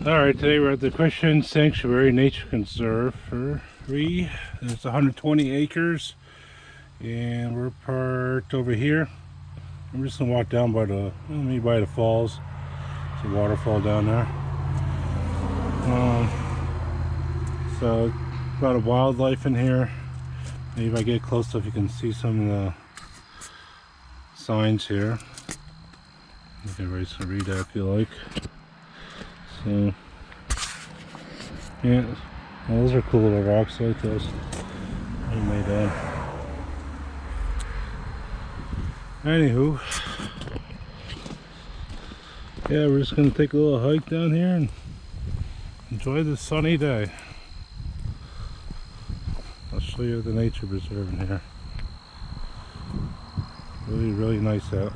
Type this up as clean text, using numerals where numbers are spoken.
Alright, today we're at the Christian Sanctuary Nature Conservatory. It's 120 acres and we're parked over here. I'm just gonna walk down by the, maybe by the falls. There's a waterfall down there. So a lot of wildlife in here. Maybe if I get close enough you can see some of the signs here. You can read that if you like. So, yeah, well, those are cool little rocks like those. They're made of. Anywho, yeah, we're just gonna take a little hike down here and enjoy this sunny day. I'll show you the nature preserve in here. Really, really nice out.